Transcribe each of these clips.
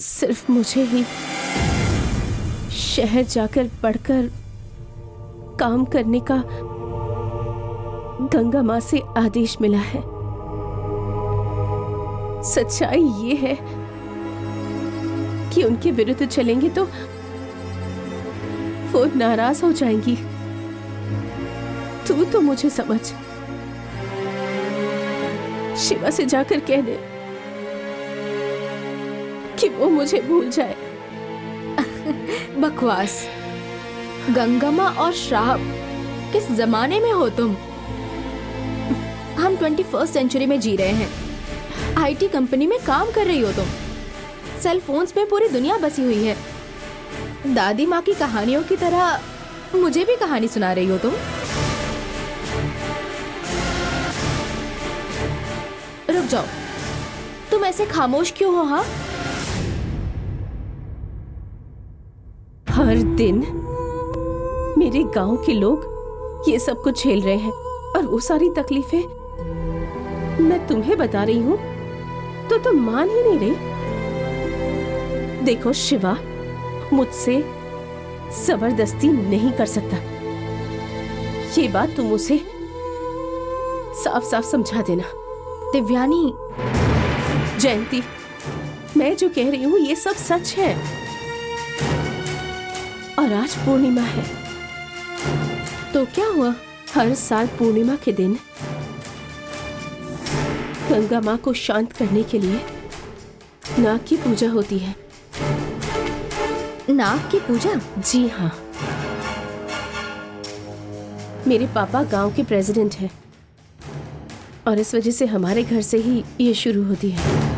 सिर्फ मुझे ही शहर जाकर पढ़कर काम करने का गंगा माँ से आदेश मिला है। सच्चाई ये है कि उनके विरुद्ध चलेंगे तो वो नाराज हो जाएंगी। तू तो मुझे समझ, शिवा से जाकर कह दे कि वो मुझे भूल जाए। बकवास। गंगम्मा और श्राप, किस जमाने में हो तुम? हम 21st सेंचुरी में जी रहे हैं। आईटी कंपनी में काम कर रही हो तुम। सेल फोन्स में पूरी दुनिया बसी हुई है। दादी माँ की कहानियों की तरह मुझे भी कहानी सुना रही हो तुम। रुक जाओ, तुम ऐसे खामोश क्यों हो? हाँ, हर दिन मेरे गांव के लोग ये सब कुछ झेल रहे हैं और वो सारी तकलीफें मैं तुम्हें बता रही हूँ तो तुम मान ही नहीं रही। देखो शिवा, मुझसे जबरदस्ती नहीं कर सकता। ये बात तुम उसे साफ साफ समझा देना। दिव्यानी। जयंती, मैं जो कह रही हूँ ये सब सच है। और आज पूर्णिमा है तो क्या हुआ? हर साल पूर्णिमा के दिन गंगा माँ को शांत करने के लिए नाग की पूजा होती है। नाग की पूजा? जी हाँ, मेरे पापा गांव के प्रेसिडेंट हैं और इस वजह से हमारे घर से ही ये शुरू होती है।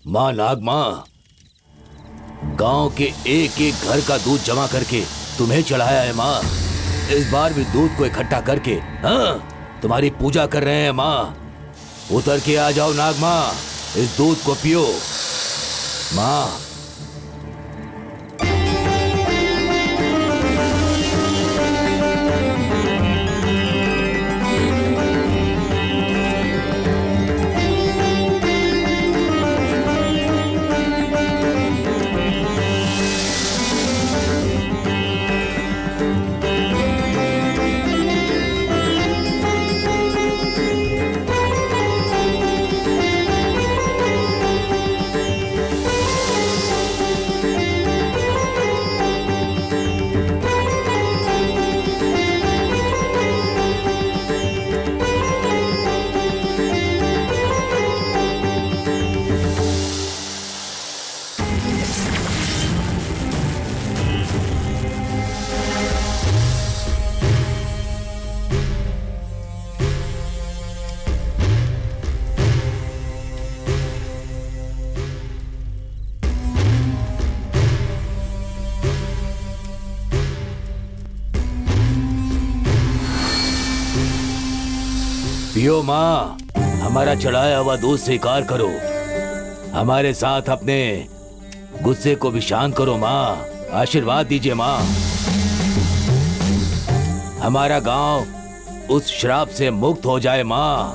माँ नाग माँ, गांव के एक एक घर का दूध जमा करके तुम्हें चढ़ाया है माँ। इस बार भी दूध को इकट्ठा करके हाँ तुम्हारी पूजा कर रहे हैं माँ। उतर के आ जाओ नाग माँ, इस दूध को पियो माँ। पियो माँ, हमारा चढ़ाया हुआ दूध स्वीकार करो। हमारे साथ अपने गुस्से को भी शांत करो माँ। आशीर्वाद दीजिए माँ। हमारा गांव उस श्राप से मुक्त हो जाए माँ।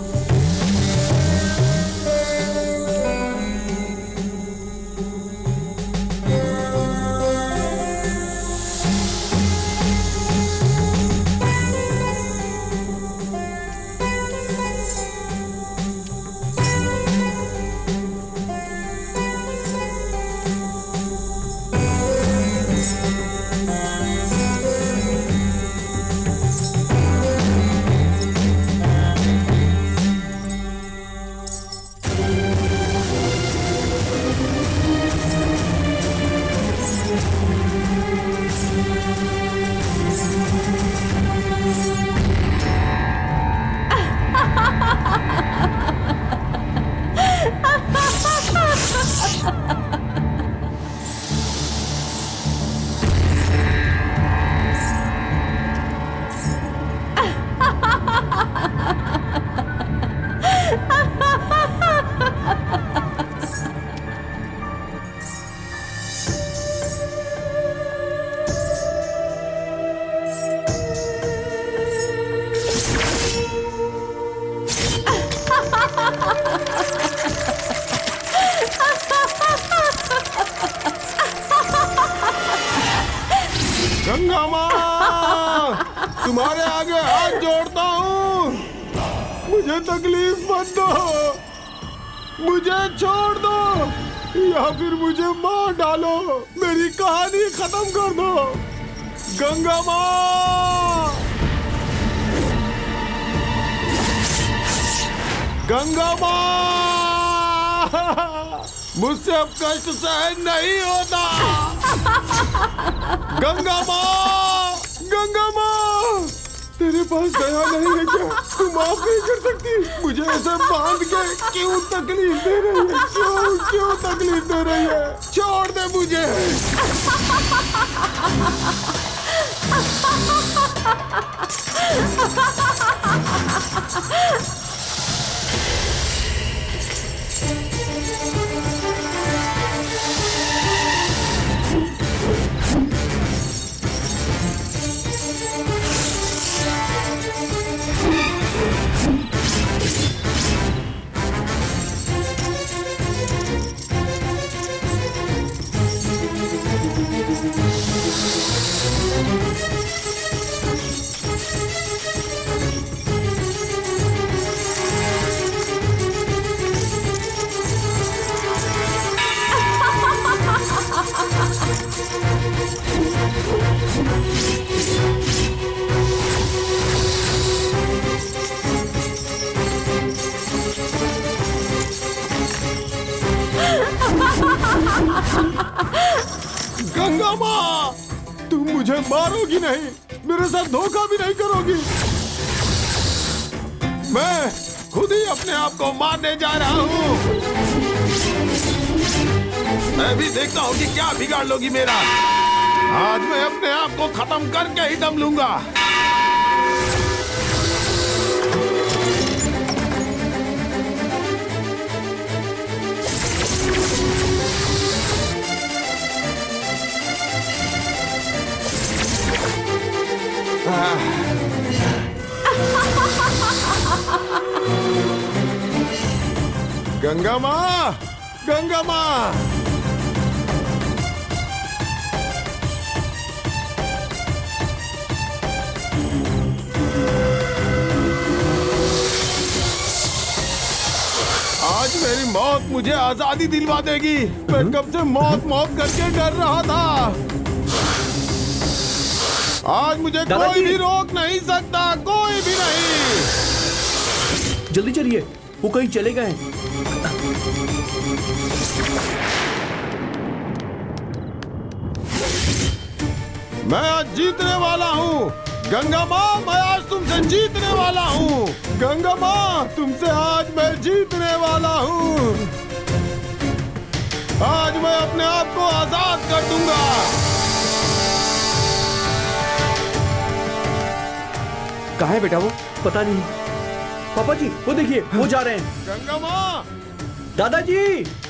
गंगा माँ, तुम्हारे आगे हाथ जोड़ता हूँ, मुझे तकलीफ मत दो, मुझे छोड़ दो या फिर मुझे मार डालो, मेरी कहानी खत्म कर दो। गंगा माँ, गंगा माँ, मुझसे अब कष्ट सहन नहीं होता। गंगा माँ, गंगा माँ, तेरे पास दया नहीं है क्या? तू माफ नहीं कर सकती? मुझे ऐसे बांध के क्यों तकलीफ दे रही है? क्यों तकलीफ दे रही है? छोड़ दे मुझे। गंगा माँ, तुम मुझे मारोगी नहीं, मेरे साथ धोखा भी नहीं करोगी। मैं खुद ही अपने आप को मारने जा रहा हूँ। मैं भी देखता हूँ कि क्या बिगाड़ लोगी मेरा। आज मैं अपने आप को खत्म करके ही दम लूंगा। गंगा माँ, गंगा माँ, आज मेरी मौत मुझे आजादी दिलवा देगी। मैं कब से मौत मौत करके डर रहा था। आज मुझे कोई भी रोक नहीं सकता, कोई भी नहीं। जल्दी चलिए, वो कहीं चले गए। मैं आज जीतने वाला हूँ गंगा माँ, मैं आज तुमसे जीतने वाला हूँ गंगा माँ, तुमसे आज मैं जीतने वाला हूँ। आज मैं अपने आप को आजाद कर दूंगा। कहाँ है बेटा वो? पता नहीं। पापा जी, वो देखिए, वो जा रहे हैं। गंगा माँ, दादाजी,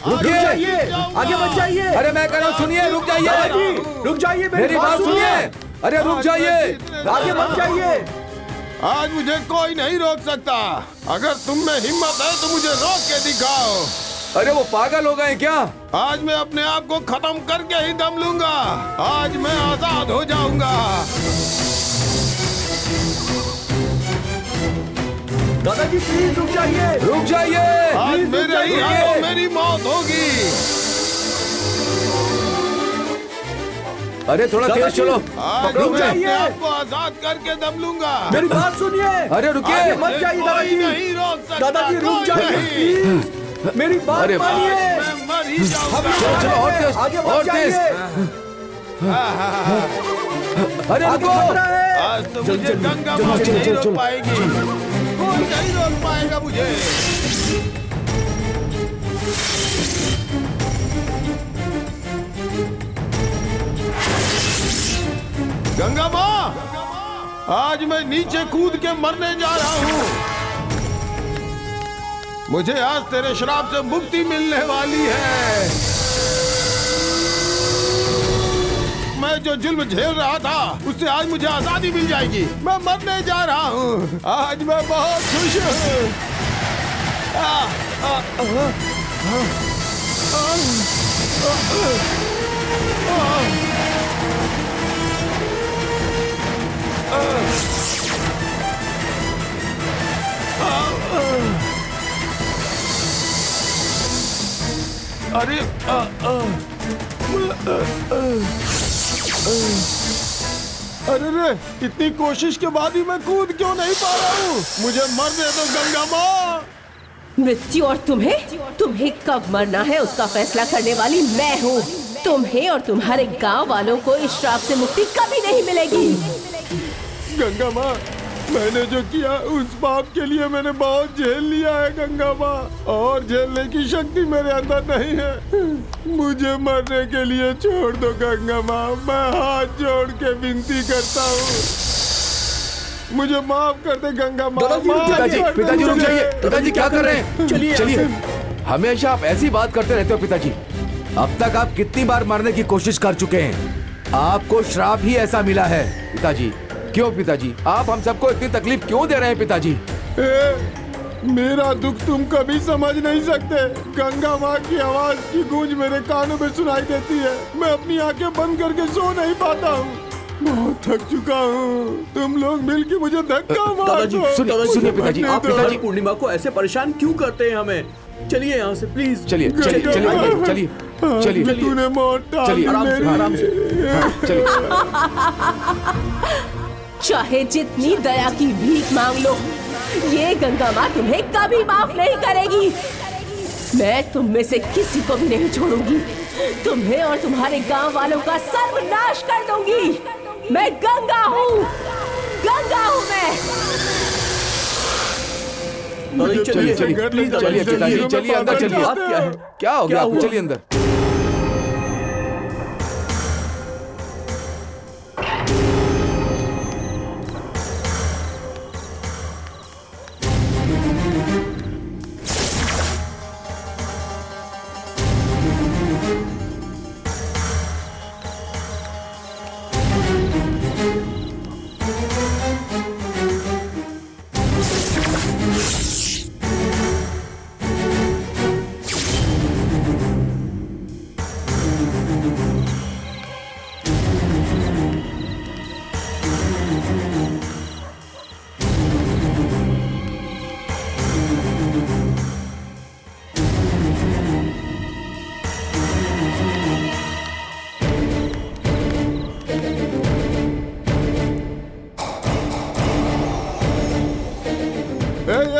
रुक जाइए, आगे मत जाइए। अरे मैं कह रहा हूँ, सुनिए, रुक जाइए। दादाजी, रुक जाइए, मेरी बात सुनिए। अरे रुक जाइए, आगे मत जाइए। आज मुझे कोई नहीं रोक सकता। अगर तुम में हिम्मत है तो मुझे रोक के दिखाओ। अरे वो पागल हो गए क्या? आज मैं अपने आप को खत्म करके ही दम लूंगा। आज मैं आजाद हो जाऊंगा। दादाजी प्लीज रुक जाइए, रुक जाइए। आज मेरे ही हाथों मेरी मौत होगी। अरे थोड़ा तेज चलो। आज रुक मैं अपने जाइए। आप को आजाद करके दम लूंगा। मेरी बात सुनिए। अरे रुकिए। आगे मत जाइए कोई दादाजी। नहीं रोक सकता। दादाजी रुक कोई जाइए नहीं। प्लीज, मेरी बात अरे मानिए। मैं मर ही जाऊंगा। चलो और तेज, आगे मत और तेज। जाइए। अरे आगे रुको। खतरा है। आज तो मुझे गंगा माँ भी नहीं रोक पाएगी। कोई नहीं रोक पाएगा मुझे। गंगा माँ, आज मैं नीचे कूद के मरने जा रहा हूँ। मुझे आज तेरे श्राप से मुक्ति मिलने वाली है। मैं जो जुल्म झेल रहा था उससे आज मुझे आजादी मिल जाएगी। मैं मरने जा रहा हूँ। आज मैं बहुत खुश हूँ। अरे अरे इतनी कोशिश के बाद भी मैं कूद क्यों नहीं पा रहा हूँ? मुझे मरने दो गंगा माँ। मृत्यु और तुम्हें कब मरना है उसका फैसला करने वाली मैं हूँ। तुम्हें और तुम्हारे गांव वालों को इस श्राप से मुक्ति कभी नहीं मिलेगी। गंगा माँ, मैंने जो किया उस पाप के लिए मैंने बहुत झेल लिया है गंगा माँ, और झेलने की शक्ति मेरे अंदर नहीं है। मुझे मरने के लिए छोड़ दो गंगा माँ, मैं हाथ जोड़ के विनती करता हूँ। मुझे माफ कर दे गंगा माँ। पिताजी, पिताजी रुक जाइए। पिताजी क्या कर रहे हैं? चलिए चलिए। हमेशा आप ऐसी बात करते रहते हो पिताजी। अब तक आप कितनी बार मरने की कोशिश कर चुके हैं? आपको श्राप ही ऐसा मिला है पिताजी। क्यों पिताजी, आप हम सबको इतनी तकलीफ क्यों दे रहे हैं पिताजी? मेरा दुख तुम कभी समझ नहीं सकते। गंगा माँ की आवाज की गूंज मेरे कानों में सुनाई देती है। मैं अपनी आंखें बंद करके सो नहीं पाता हूँ। बहुत थक चुका हूँ। तुम लोग मिलके मुझे धक्का मार दादाजी, दो। सुनिए पिताजी, आप पिताजी। पिताजी पूर्णिमा को ऐसे परेशान क्यों करते हैं हमें? चलिए यहाँ से प्लीज। चलिए चलिए चलिए चलिए चलिए तूने मौत टाल चलिए, दी आराम से, मेरी। आराम से। चलिए। चाहे जितनी दया की भीख मांग लो, ये गंगा माँ तुम्हें कभी माफ नहीं करेगी। मैं तुम में से किसी को भी नहीं छोड़ूंगी। तुम्हें और तुम्हारे गांव वालों का सर्वनाश कर दूंगी। मैं गंगा हूँ, गंगा हूँ मैं। दादाजी चलिए, चलिए, प्लीज चलिए पिताजी, चलिए अंदर चलिए। बात क्या है? क्या हो गया आपको? हुआ? चलिए अंदर।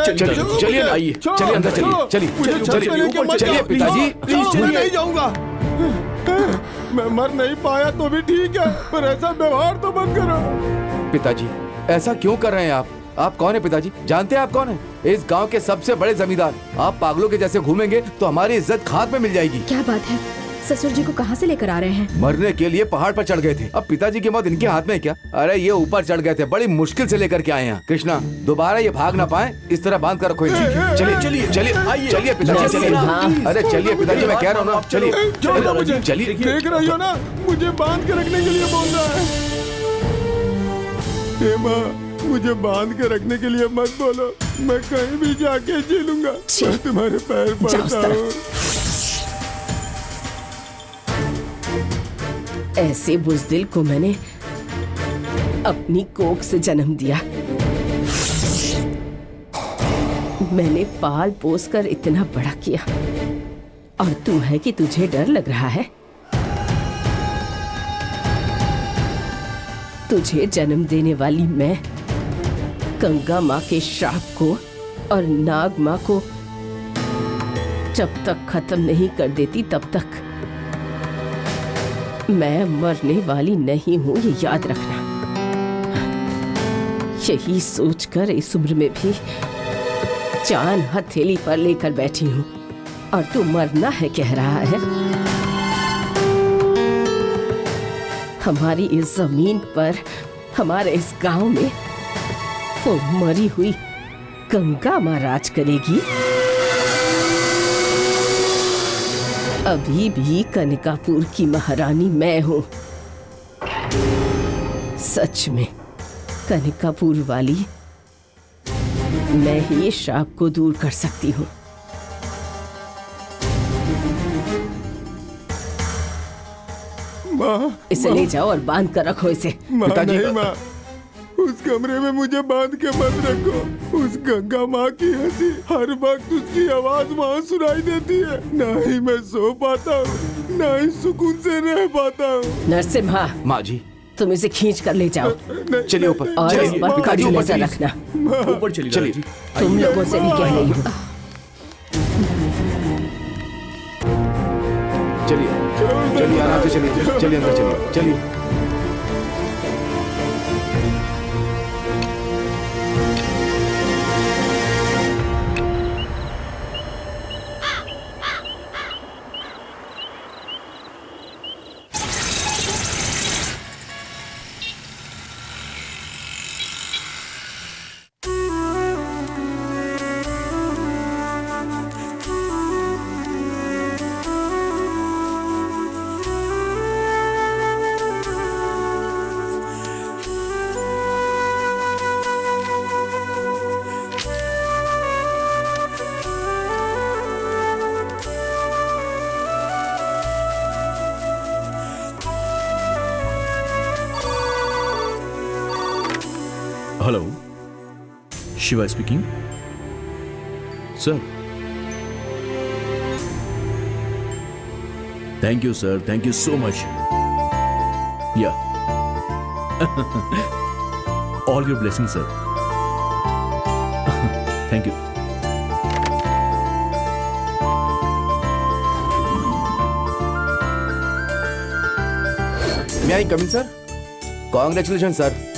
चलिए ना, आइए। चलिए अंदर चलिए, चलिए चलिए पिताजी, मैं नहीं जाऊंगा। मैं मर नहीं पाया तो भी ठीक है, पर ऐसा व्यवहार तो मत करो। पिताजी ऐसा क्यों कर रहे हैं आप कौन है पिताजी? जानते हैं आप कौन है? इस गांव के सबसे बड़े जमींदार। आप पागलों के जैसे घूमेंगे तो हमारी इज्जत खाक में मिल जाएगी। क्या बात है, ससुर जी को कहाँ से लेकर आ रहे हैं? मरने के लिए पहाड़ पर चढ़ गए थे, अब पिताजी की मौत इनके हाथ में है क्या? अरे ये ऊपर चढ़ गए थे, बड़ी मुश्किल से लेकर के आए हैं। कृष्णा दोबारा ये भाग ना पाए, इस तरह बांध कर रखो इन्हें। चलिए चलिए चलिए चलिए पिताजी चलिए। अरे चलिए पिताजी, मैं कह रहा हूँ ना, चलिए चलिए। देख रही हो ना, मुझे बांध के रखने के लिए बोल रहा है। हे माँ, मुझे बांध के रखने के लिए मत बोलो, मैं कहीं भी जाके जी लूंगा। मैं तुम्हारे पैर पड़ता हूँ। ऐसे बुज़दिल को मैंने अपनी कोख से जन्म दिया। मैंने पाल पोस कर इतना बड़ा किया, और तू है कि तुझे डर लग रहा है? तुझे जन्म देने वाली मैं गंगा माँ के श्राप को और नाग माँ को जब तक खत्म नहीं कर देती तब तक मैं मरने वाली नहीं हूँ, ये याद रखना। यही सोचकर इस उम्र में भी जान हथेली पर लेकर बैठी हूँ, और तू मरना है कह रहा है। हमारी इस जमीन पर, हमारे इस गांव में वो मरी हुई गंगा माँ राज करेगी। अभी भी कनिकापुर की महारानी मैं हूँ। सच में कनिकापुर वाली मैं ही इस श्राप को दूर कर सकती हूँ। माँ, इसे ले जाओ और बांध कर रखो इसे। माँ पिताजी, नहीं माँ, उस कमरे में मुझे बांध के मत रखो। उस गंगा माँ की हंसी हर वक्त उसकी आवाज वहाँ सुनाई देती है। ना ही मैं सो पाता हूँ, ना ही सुकून से रह पाता हूँ। नरसिम्हा, माँ जी तुम इसे खींच कर ले जाओ चलिए ऊपर, और इस चलिए पर पिताजी कड़ी ऊपर नजर चलिए। रखना। ऊपर चलिए चलिए। दादाजी। तुम लोगों से भी कह रही हूँ। चलिए आराम से चलिए, चलिए अंदर चलिए, चलिए। Hello, Shiva speaking. Sir, thank you sir, thank you so much. Yeah all your blessing sir. Thank you. मैं I coming sir? Congratulation sir.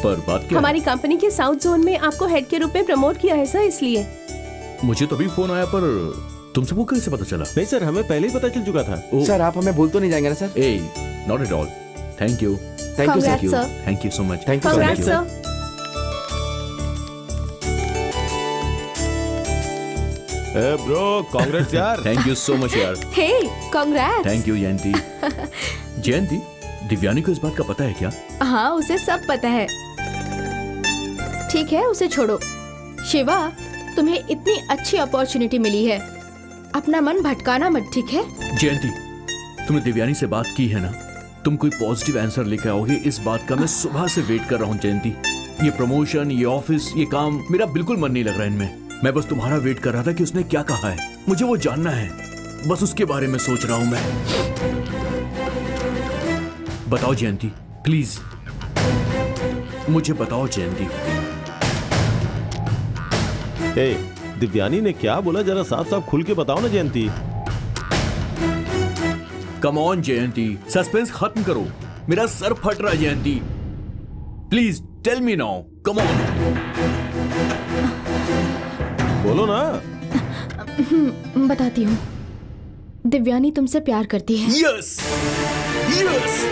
पर बात क्या है? हमारी कंपनी के साउथ जोन में आपको हेड के रूप में प्रमोट किया है सर, इसलिए। मुझे तो अभी फोन आया, पर तुमसे वो कैसे पता चला? नहीं सर, हमें पहले ही पता चल चुका था। सर आप हमें भूल तो नहीं जाएंगे ना sir? A, not at all. Thank you, thank you Congrats, sir. sir. Thank you so much. Thank you Congrats, sir. sir. A bro, Congress यार। थैंक यू सो मच यार। हे, कांग्रेट्स। थैंक यू जयंती। जयंती, दिव्यानी को इस बात का पता है क्या? हाँ, उसे सब पता है। ठीक है, उसे छोड़ो। शिवा, तुम्हें इतनी अच्छी अपॉर्चुनिटी मिली है, अपना मन भटकाना मत, ठीक है? जयंती, तुमने दिव्यानी से बात की है ना? तुम कोई पॉजिटिव आंसर लेकर आओगे, इस बात का मैं सुबह से वेट कर रहा हूँ जयंती। ये प्रमोशन, ये ऑफिस, ये काम, मेरा बिल्कुल मन नहीं लग रहा है इनमें। मैं बस तुम्हारा वेट कर रहा था कि उसने क्या कहा है, मुझे वो जानना है। बस उसके बारे में सोच रहा हूँ मैं। बताओ जयंती, प्लीज मुझे बताओ जयंती। ए, दिव्यानी ने क्या बोला, जरा साफ साफ खुल के बताओ ना जयंती। कम ऑन जयंती, सस्पेंस खत्म करो, मेरा सर फट रहा है Jayanti. Please tell me now, come on. बोलो ना। बताती हूँ। दिव्यानी तुमसे प्यार करती है। Yes yes